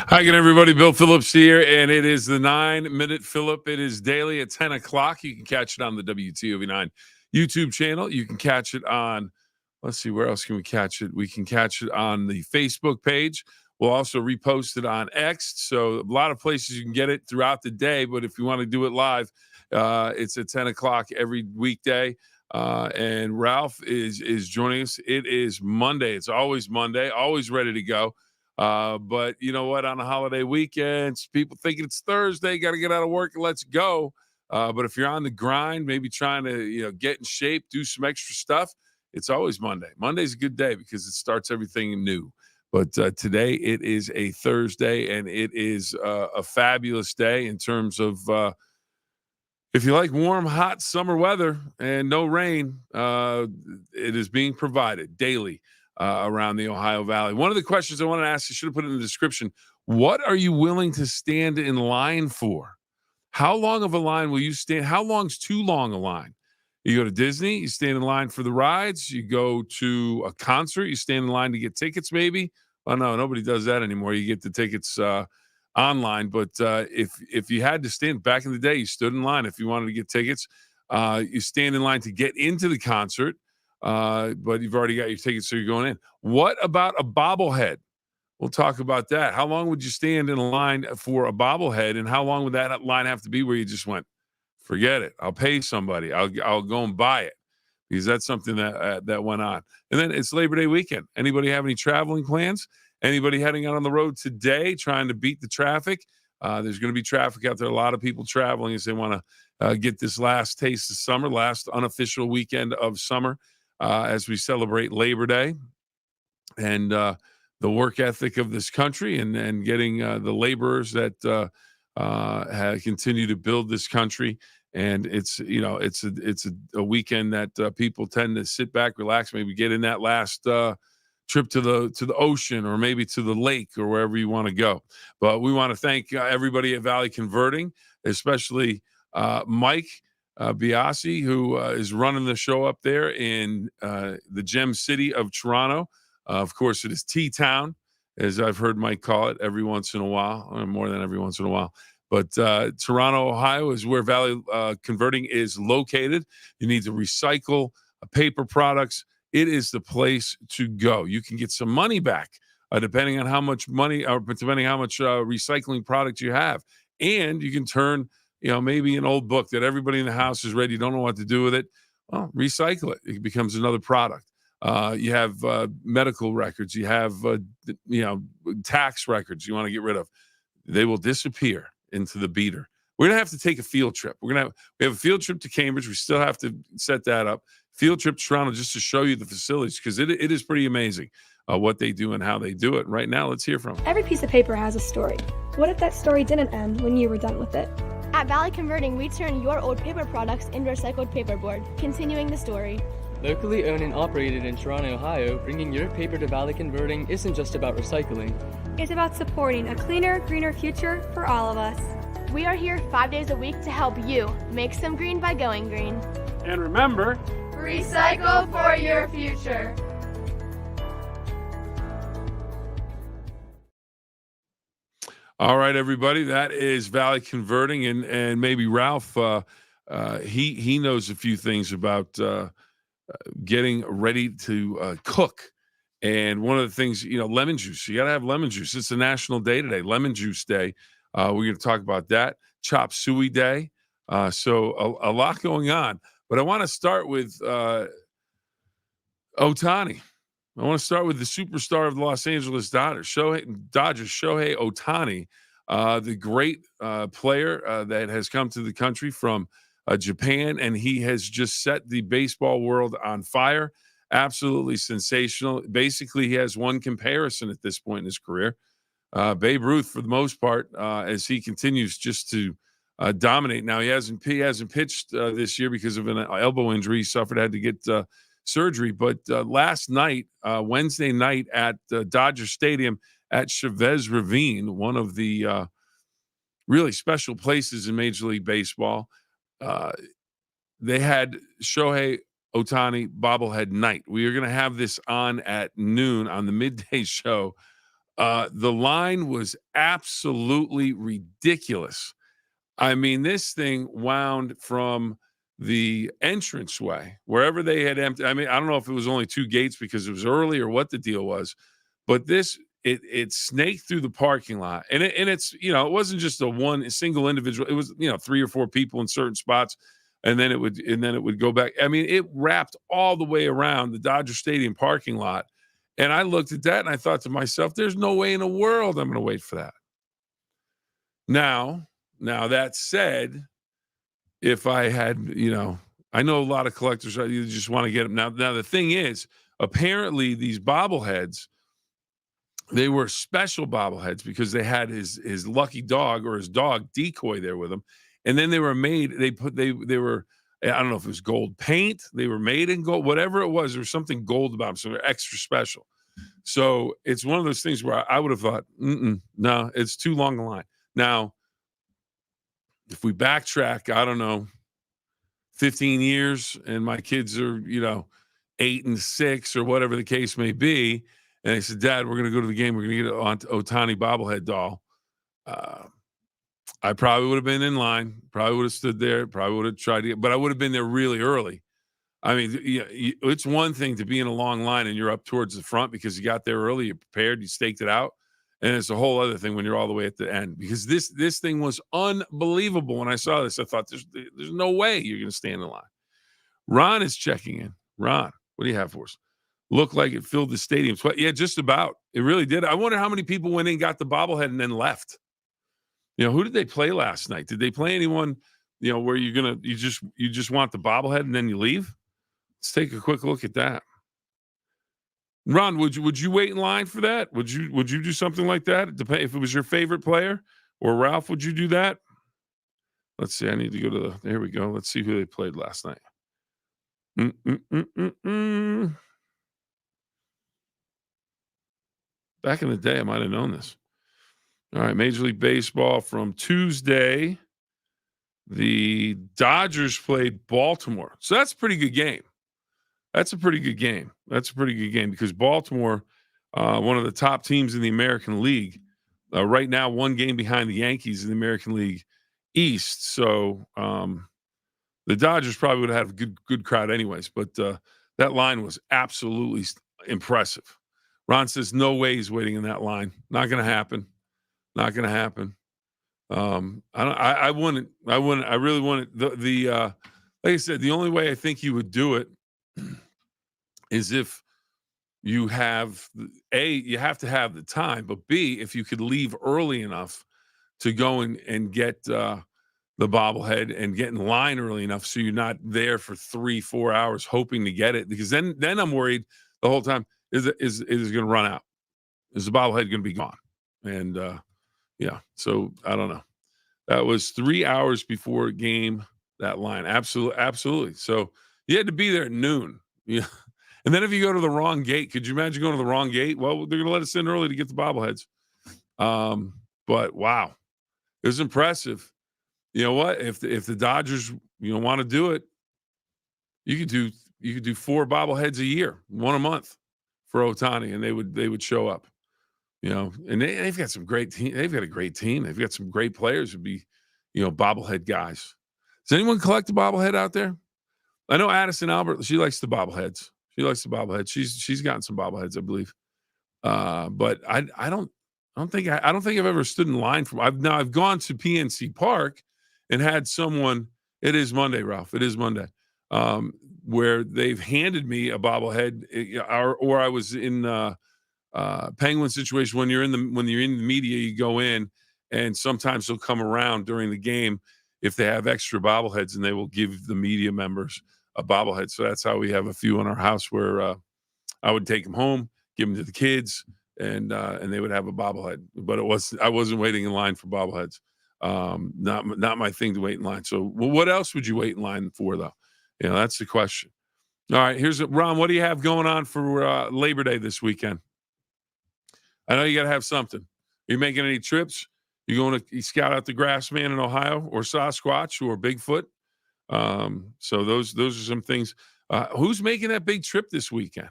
Hi again, everybody. Bill Phillips here, and it is the 9-Minute Phill-Up. It is daily at 10 o'clock. You can catch it on the WTOV9 YouTube channel. You can catch it on, let's see, where else can we catch it? We can catch it on the Facebook page. We'll also repost it on X. So a lot of places you can get it throughout the day, but if you want to do it live, it's at 10 o'clock every weekday. And Ralph is joining us. It is Monday. It's always Monday, always ready to go. But you know what? On a holiday weekends, people thinking it's Thursday, got to get out of work and let's go. But if you're on the grind, maybe trying to get in shape, do some extra stuff, it's always Monday. Monday's a good day because it starts everything new. But today it is a Thursday, and it is a fabulous day in terms of if you like warm, hot summer weather and no rain, it is being provided daily around the Ohio Valley. One of the questions I want to ask, you should have put it in the description. What are you willing to stand in line for? How long of a line will you stand? How long's too long a line? You go to Disney, you stand in line for the rides. You go to a concert, you stand in line to get tickets, maybe. Oh, no, nobody does that anymore. You get the tickets online. But if you had to stand back in the day, you stood in line if you wanted to get tickets. You stand in line to get into the concert, but you've already got your tickets, so you're going in. What about a bobblehead? We'll talk about that. How long would you stand in a line for a bobblehead, and how long would that line have to be where you just went, forget it, I'll pay somebody, I'll go and buy it, because that's something that went on. And then it's Labor Day weekend. Anybody have any traveling plans? Anybody heading out on the road today trying to beat the traffic? There's going to be traffic out there. A lot of people traveling as they want to get this last taste of summer, last unofficial weekend of summer as we celebrate Labor Day and the work ethic of this country and getting the laborers that continue to build this country. And it's a weekend that people tend to sit back, relax, maybe get in that last trip to the ocean or maybe to the lake or wherever you want to go. But we want to thank everybody at Valley Converting, especially Mike Biasi, who is running the show up there in the gem city of Toronto. Of course, it is T-Town, as I've heard Mike call it every once in a while, or more than every once in a while. But Toronto, Ohio is where Valley Converting is located. You need to recycle paper products. It is the place to go. You can get some money back depending on how much money or depending on how much recycling product you have. And you can turn, maybe an old book that everybody in the house is read. You don't know what to do with it. Well, recycle it. It becomes another product. You have medical records. You have, tax records you want to get rid of. They will disappear into the beater. We're going to have to take a field trip. We have a field trip to Cambridge. We still have to set that up. Field trip to Toronto just to show you the facilities, because it is pretty amazing what they do and how they do it. Right now, let's hear from them. Every piece of paper has a story. What if that story didn't end when you were done with it? At Valley Converting, we turn your old paper products into recycled paperboard, continuing the story. Locally owned and operated in Toronto, Ohio, bringing your paper to Valley Converting isn't just about recycling. It's about supporting a cleaner, greener future for all of us. We are here 5 days a week to help you make some green by going green. And remember, recycle for your future. All right, everybody, that is Valley Converting, and maybe Ralph, he knows a few things about getting ready to cook. And one of the things, lemon juice. You got to have lemon juice. It's a national day today, Lemon Juice Day. We're going to talk about that. Chop Suey Day. So a lot going on. But I want to start with Ohtani. I want to start with the superstar of the Los Angeles Dodgers, Shohei Ohtani, the great player that has come to the country from Japan, and he has just set the baseball world on fire. Absolutely sensational. Basically, he has one comparison at this point in his career. Babe Ruth, for the most part, as he continues just to dominate. Now, he hasn't pitched this year because of an elbow injury he suffered, had to get surgery. But last night, Wednesday night at Dodger Stadium at Chavez Ravine, one of the really special places in Major League Baseball, they had Shohei Ohtani bobblehead night. We are going to have this on at noon on the midday show The line was absolutely ridiculous. I mean, this thing wound from the entranceway, wherever they had emptied. I mean, I don't know if it was only 2 gates because it was early or what the deal was, but it snaked through the parking lot. And it's, you know, it wasn't just a single individual. It was, you know, 3 or 4 people in certain spots, and then it would go back. I mean, it wrapped all the way around the Dodger Stadium parking lot. And I looked at that and I thought to myself, there's no way in the world I'm going to wait for that. Now that said, if I had, you know, I know a lot of collectors, you just want to get them. Now the thing is, apparently these bobbleheads, they were special bobbleheads because they had his lucky dog or his dog decoy there with him. And then they were made, they were, I don't know if it was gold paint, they were made in gold, whatever it was, there was something gold about them, so they're extra special. So it's one of those things where I would have thought, no, it's too long a line. Now, if we backtrack, I don't know, 15 years and my kids are, you know, 8 and 6 or whatever the case may be, and they said, Dad, we're going to go to the game. We're going to get an Ohtani bobblehead doll. I probably would have been in line, probably would have stood there, probably would have tried to get, but I would have been there really early. I mean, it's one thing to be in a long line and you're up towards the front because you got there early, you prepared, you staked it out. And it's a whole other thing when you're all the way at the end, because this thing was unbelievable. When I saw this, I thought there's no way you're going to stand in line. Ron is checking in. Ron, what do you have for us? Looked like it filled the stadium. Yeah, just about. It really did. I wonder how many people went in, got the bobblehead, and then left. You know, who did they play last night? Did they play anyone, you know, where you just want the bobblehead and then you leave? Let's take a quick look at that. Ron, would you wait in line for that? Would you do something like that? If it was your favorite player, or Ralph, would you do that? Let's see. I need to go to there we go. Let's see who they played last night. Back in the day, I might have known this. All right, Major League Baseball from Tuesday. The Dodgers played Baltimore. So that's a pretty good game. That's a pretty good game. Because Baltimore, one of the top teams in the American League, right now 1 game behind the Yankees in the American League East. So the Dodgers probably would have had a good crowd anyways. But that line was absolutely impressive. Ron says no way he's waiting in that line. Not going to happen. Not going to happen. I wouldn't. I really wouldn't. Like I said, the only way I think you would do it is if you have you have to have the time, but B, if you could leave early enough to go and get the bobblehead and get in line early enough so you're not there for 3-4 hours hoping to get it, because then I'm worried the whole time is it going to run out? Is the bobblehead going to be gone? And yeah, so I don't know. That was 3 hours before game, that line. Absolutely. So you had to be there at noon. Yeah. And then if you go to the wrong gate, could you imagine going to the wrong gate? Well, they're going to let us in early to get the bobbleheads. But wow, it was impressive. You know what? If the Dodgers, you know, want to do it, you could do 4 bobbleheads a year, 1 a month for Ohtani, and they would show up. You know, and they've got some great team. They've got a great team. They've got some great players who'd be, you know, bobblehead guys. Does anyone collect a bobblehead out there? I know Addison Albert. She likes the bobbleheads. She's gotten some bobbleheads, I believe. But I don't think I've ever stood in line for. I've gone to PNC Park and had someone. It is Monday, Ralph. It is Monday. Where they've handed me a bobblehead, or I was in Penguin situation when you're in the media, you go in, and sometimes they'll come around during the game if they have extra bobbleheads, and they will give the media members a bobblehead. So that's how we have a few in our house where I would take them home, give them to the kids, and they would have a bobblehead. But I wasn't waiting in line for bobbleheads. Not my thing to wait in line. So, well, what else would you wait in line for, though? You know, that's the question. All right, Ron. What do you have going on for Labor Day this weekend? I know you got to have something. Are you making any trips? You going to scout out the Grassman in Ohio, or Sasquatch, or Bigfoot? So those are some things. Who's making that big trip this weekend?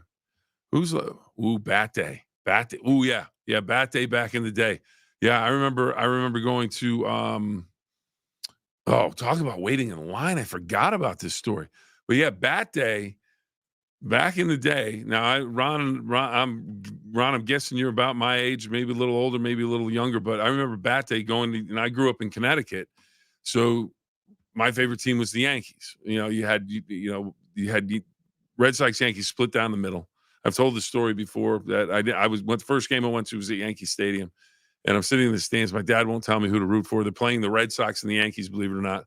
Who's Bat Day? Ooh, yeah. Yeah, bat day back in the day. Yeah, I remember going to talk about waiting in line. I forgot about this story. But yeah, bat day back in the day. Now, Ron, I'm guessing you're about my age, maybe a little older, maybe a little younger, but I remember bat day and I grew up in Connecticut. So my favorite team was the Yankees. You had Red Sox Yankees split down the middle. I've told the story before that the first game I went to was at Yankee Stadium, and I'm sitting in the stands. My dad won't tell me who to root for. They're playing the Red Sox and the Yankees, believe it or not.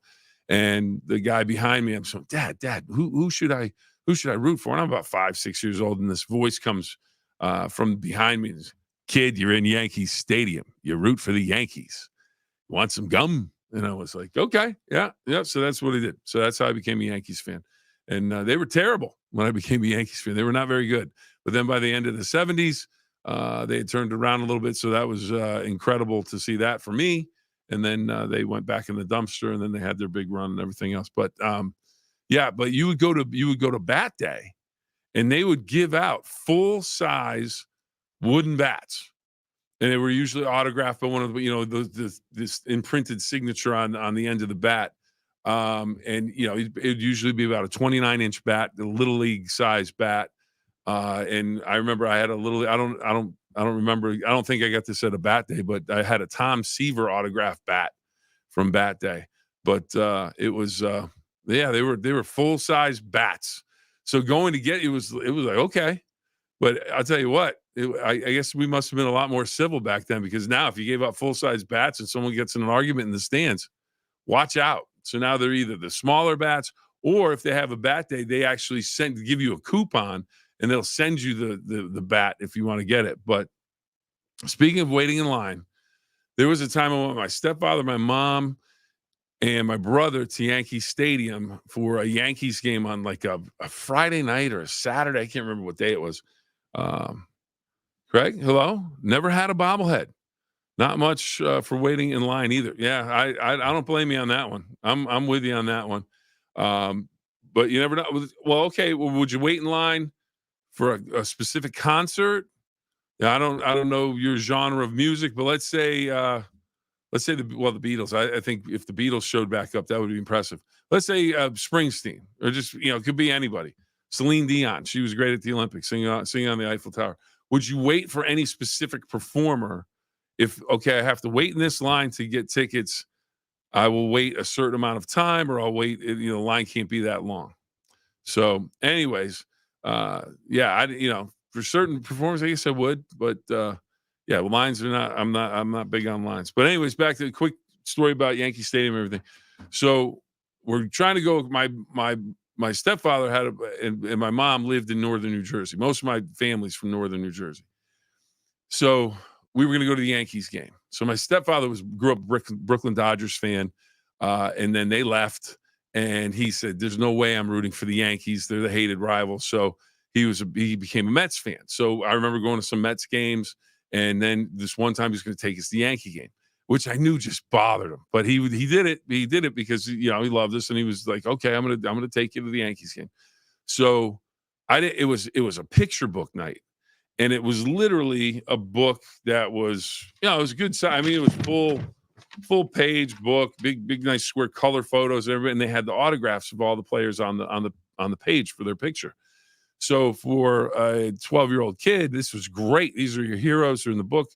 And the guy behind me, I'm saying, Dad, who should I root for? And I'm about 5, 6 years old, and this voice comes from behind me. Kid, you're in Yankee Stadium. You root for the Yankees. Want some gum? And I was like, okay, yeah. So that's what I did. So that's how I became a Yankees fan. And they were terrible when I became a Yankees fan. They were not very good. But then by the end of the 70s, they had turned around a little bit. So that was incredible to see that for me. And then they went back in the dumpster, and then they had their big run and everything else. But but you would go to bat day, and they would give out full-size wooden bats. And they were usually autographed by one of this imprinted signature on the end of the bat. It'd usually be about a 29-inch bat, the little league size bat. And I remember I had a little. I don't remember. I don't think I got this at a bat day, but I had a Tom Seaver autographed bat from bat day. But it was they were full size bats. So going to get it was like okay. But I'll tell you what, I guess we must have been a lot more civil back then, because now if you gave out full-size bats and someone gets in an argument in the stands, watch out. So now they're either the smaller bats, or if they have a bat day, they actually give you a coupon, and they'll send you the bat if you want to get it. But speaking of waiting in line, there was a time I went with my stepfather, my mom, and my brother to Yankee Stadium for a Yankees game on like a Friday night or a Saturday. I can't remember what day it was. Craig, hello. Never had a bobblehead. Not much for waiting in line either. Yeah, I don't blame you on that one. I'm with you on that one. But you never know. Well, okay. Well, would you wait in line for a specific concert? Yeah, I don't know your genre of music, but let's say the Beatles. I think if the Beatles showed back up, that would be impressive. Let's say Springsteen, or just it could be anybody. Celine Dion, she was great at the Olympics, singing on the Eiffel Tower. Would you wait for any specific performer? If I have to wait in this line to get tickets, I will wait a certain amount of time, or I'll wait. The line can't be that long. So, anyways, for certain performers, I guess I would, but lines are not. I'm not big on lines. But anyways, back to the quick story about Yankee Stadium and everything. So we're trying to go. My stepfather and my mom lived in northern New Jersey. Most of my family's from northern New Jersey. So we were going to go to the Yankees game. So my stepfather grew up Brooklyn Dodgers fan, and then they left. And he said, "There's no way I'm rooting for the Yankees. They're the hated rival." So he became a Mets fan. So I remember going to some Mets games, and then this one time he was going to take us to the Yankee game, which I knew just bothered him. But he did it. He did it because he loved us, and he was like, "Okay, I'm gonna take you to the Yankees game." So it was a picture book night, and it was literally a book that was it was a good size. I mean, it was full page book, big nice square color photos, and they had the autographs of all the players on the page for their picture. So for a 12-year-old kid, this was great. These are your heroes who are in the book,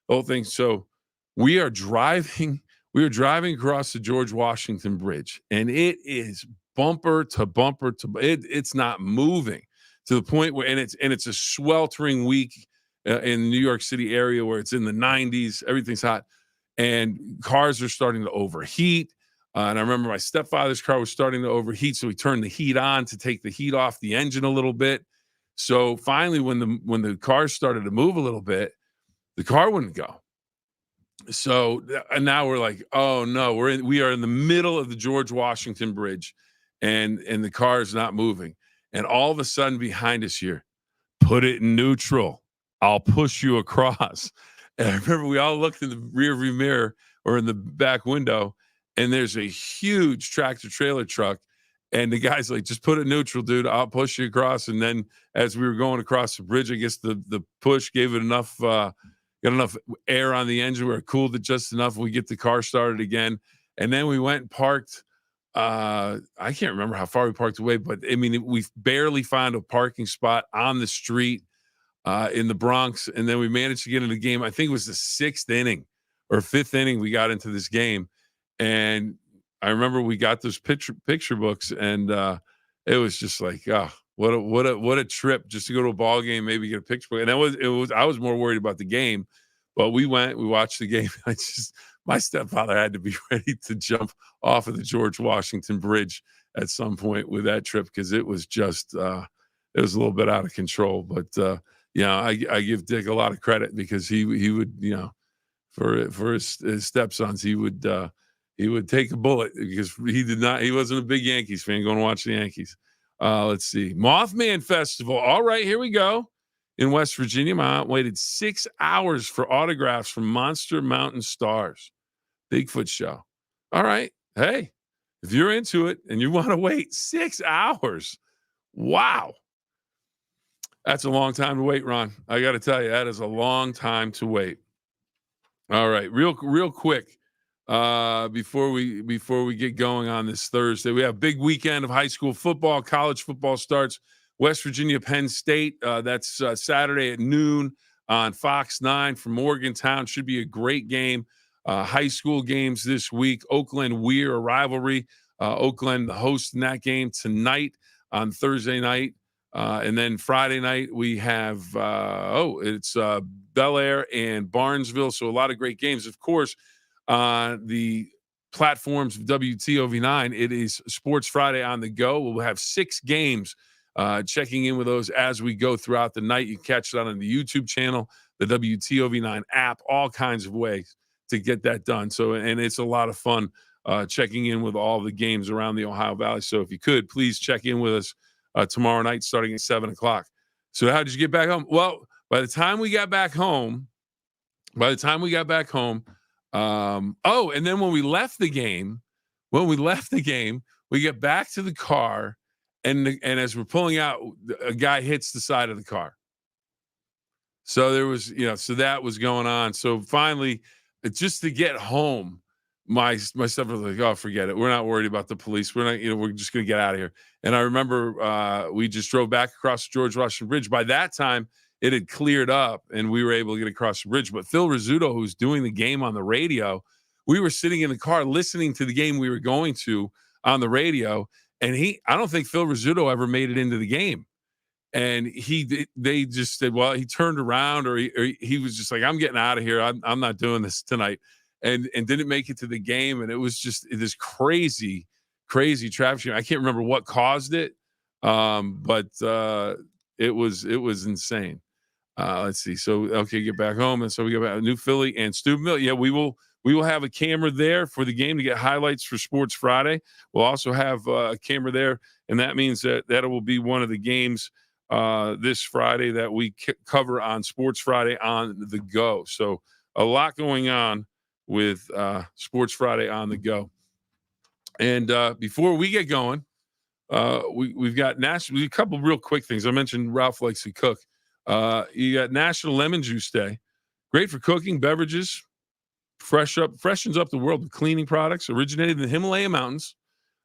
the whole thing. So we are driving across the George Washington Bridge, and it is bumper to bumper it's not moving to the point where, and it's a sweltering week in the New York City area where it's in the 90s, everything's hot, and cars are starting to overheat. And I remember my stepfather's car was starting to overheat, so we turned the heat on to take the heat off the engine a little bit. So finally, when the cars started to move a little bit, the car wouldn't go. So and now we're like, oh no, we are in the middle of the George Washington Bridge, and the car is not moving. And all of a sudden, behind us here, put it in neutral. I'll push you across. And I remember we all looked in the rearview mirror or in the back window, and there's a huge tractor trailer truck. And the guy's like, just put it neutral, dude. I'll push you across. And then as we were going across the bridge, I guess the push gave it enough got enough air on the engine. We cooled it just enough. We get the car started again. And then we went and parked. I can't remember how far we parked away, but I mean, we barely found a parking spot on the street in the Bronx. And then we managed to get into the game. I think it was the 6th inning or 5th inning we got into this game. And I remember we got those picture books, and it was just like, oh, what a trip just to go to a ball game, maybe get a picture book. And I was more worried about the game, but we watched the game. My stepfather had to be ready to jump off of the George Washington Bridge at some point with that trip, because it was just it was a little bit out of control. But I give Dick a lot of credit, because he would, for his stepsons, he would take a bullet, because he wasn't a big Yankees fan going to watch the Yankees. Let's see. Mothman Festival. All right, here we go. In West Virginia, my aunt waited 6 hours for autographs from Monster Mountain Stars. Bigfoot show. All right. Hey, if you're into it and you want to wait 6 hours, wow. That's a long time to wait, Ron. I got to tell you, that is a long time to wait. All right, real quick, before we get going on this Thursday, we have a big weekend of high school football. College football starts. West Virginia, Penn State. That's Saturday at noon on Fox 9 from Morgantown. Should be a great game. High school games this week. Oakland Weir, a rivalry. Oakland hosting that game tonight on Thursday night. And then Friday night we have it's Bel Air and Barnesville. So a lot of great games. Of course, the platforms of WTOV9, it is Sports Friday on the go. We'll have 6 games. Checking in with those as we go throughout the night. You can catch it on the YouTube channel, the WTOV9 app, all kinds of ways to get that done. So, and it's a lot of fun checking in with all the games around the Ohio Valley. So if you could, please check in with us tomorrow night starting at 7 o'clock. So how did you get back home? Well, by the time we got back home, and then when we left the game, we get back to the car, and as we're pulling out, a guy hits the side of the car. So there was, so that was going on. So finally, just to get home, my stuff was like, oh, forget it. We're not worried about the police. We're not, we're just going to get out of here. And I remember we just drove back across the George Washington Bridge. By that time, it had cleared up and we were able to get across the bridge. But Phil Rizzuto, who's doing the game on the radio, we were sitting in the car listening to the game we were going to on the radio. And I don't think Phil Rizzuto ever made it into the game. And they just said, well, he turned around or he was just like, I'm getting out of here. I'm not doing this tonight. And didn't make it to the game. And it was just this crazy traffic jam. I can't remember what caused it. But it was insane. Let's see. So, okay, get back home. And so we go back to New Philly and Steubenville. Yeah, we will have a camera there for the game to get highlights for Sports Friday. We'll also have a camera there, and that means that will be one of the games this Friday that we cover on Sports Friday on the go. So a lot going on with Sports Friday on the go. And before we get going, we've got a couple real quick things. I mentioned Ralph likes to cook. You got National Lemon Juice Day. Great for cooking, beverages. Freshens up the world with cleaning products. Originated in the Himalaya Mountains,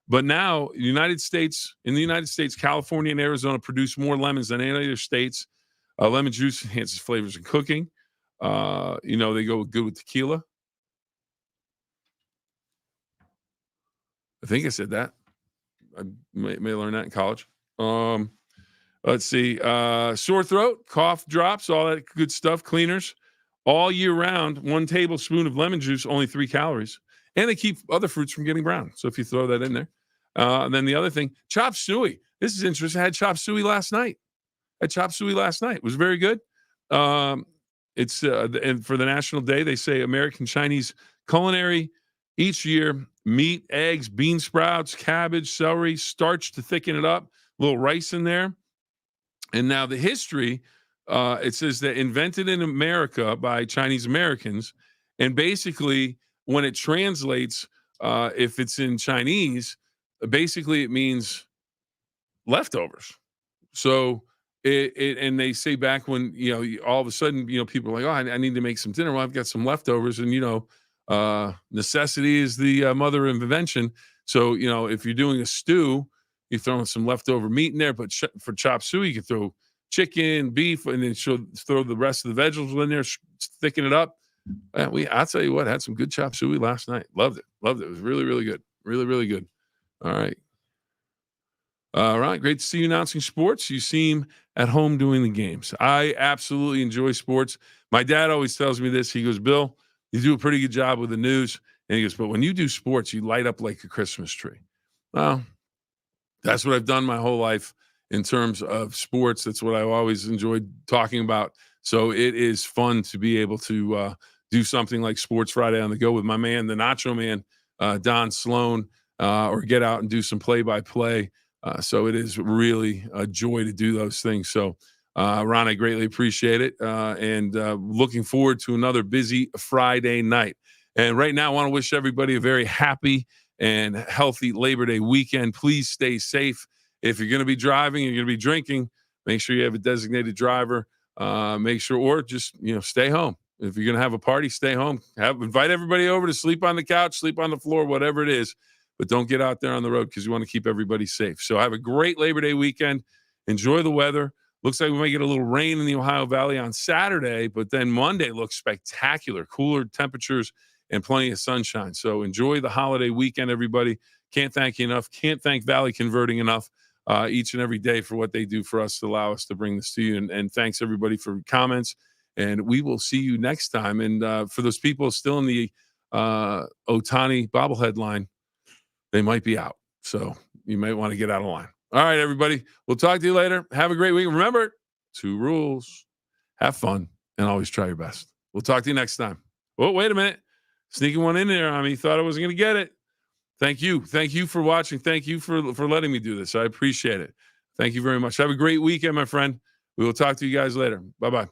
but now in the United States, California and Arizona produce more lemons than any other states. Lemon juice enhances flavors in cooking. They go good with tequila. I think I said that. I may learn that in college. Let's see. Sore throat, cough drops, all that good stuff. Cleaners. All year round, 1 tablespoon of lemon juice, only 3 calories. And they keep other fruits from getting brown. So if you throw that in there. And then the other thing, chop suey. This is interesting. I had chop suey last night. It was very good. It's and for the National Day, they say American Chinese culinary each year. Meat, eggs, bean sprouts, cabbage, celery, starch to thicken it up. A little rice in there. And now the history, it says that invented in America by Chinese Americans. And basically, when it translates, if it's in Chinese, basically it means leftovers. So and they say back when, all of a sudden, people are like, oh, I need to make some dinner. Well, I've got some leftovers, and necessity is the mother of invention. So if you're doing a stew, you're throwing some leftover meat in there. But for chop suey, you can throw chicken, beef, and then throw the rest of the vegetables in there, thicken it up. I'll tell you what, had some good chop suey last night. Loved it. It was really, really good. Really, really good. All right. All right. Great to see you announcing sports. You seem at home doing the games. I absolutely enjoy sports. My dad always tells me this. He goes, Bill, you do a pretty good job with the news. And he goes, but when you do sports, you light up like a Christmas tree. Well, that's what I've done my whole life in terms of sports. That's what I always enjoyed talking about. So it is fun to be able to do something like Sports Friday on the Go with my man, the Nacho Man, Don Sloan, or get out and do some play-by-play. So it is really a joy to do those things. So, Ron, I greatly appreciate it, and looking forward to another busy Friday night. And right now, I want to wish everybody a very happy and healthy Labor Day weekend. Please stay safe. If you're going to be driving, you're going to be drinking, make sure you have a designated driver. Make sure, or just stay home. If you're going to have a party, stay home. Invite everybody over to sleep on the couch, sleep on the floor, whatever it is. But don't get out there on the road because you want to keep everybody safe. So have a great Labor Day weekend. Enjoy the weather. Looks like we might get a little rain in the Ohio Valley on Saturday, but then Monday looks spectacular. Cooler temperatures and plenty of sunshine. So enjoy the holiday weekend, everybody. Can't thank you enough. Can't thank Valley Converting enough each and every day for what they do for us to allow us to bring this to you. And thanks, everybody, for comments. And we will see you next time. And for those people still in the Ohtani bobblehead line, they might be out. So you might want to get out of line. All right, everybody. We'll talk to you later. Have a great week. Remember, 2 rules. Have fun and always try your best. We'll talk to you next time. Oh, wait a minute. Sneaking one in there on me. Thought I wasn't going to get it. Thank you. Thank you for watching. Thank you for letting me do this. I appreciate it. Thank you very much. Have a great weekend, my friend. We will talk to you guys later. Bye-bye.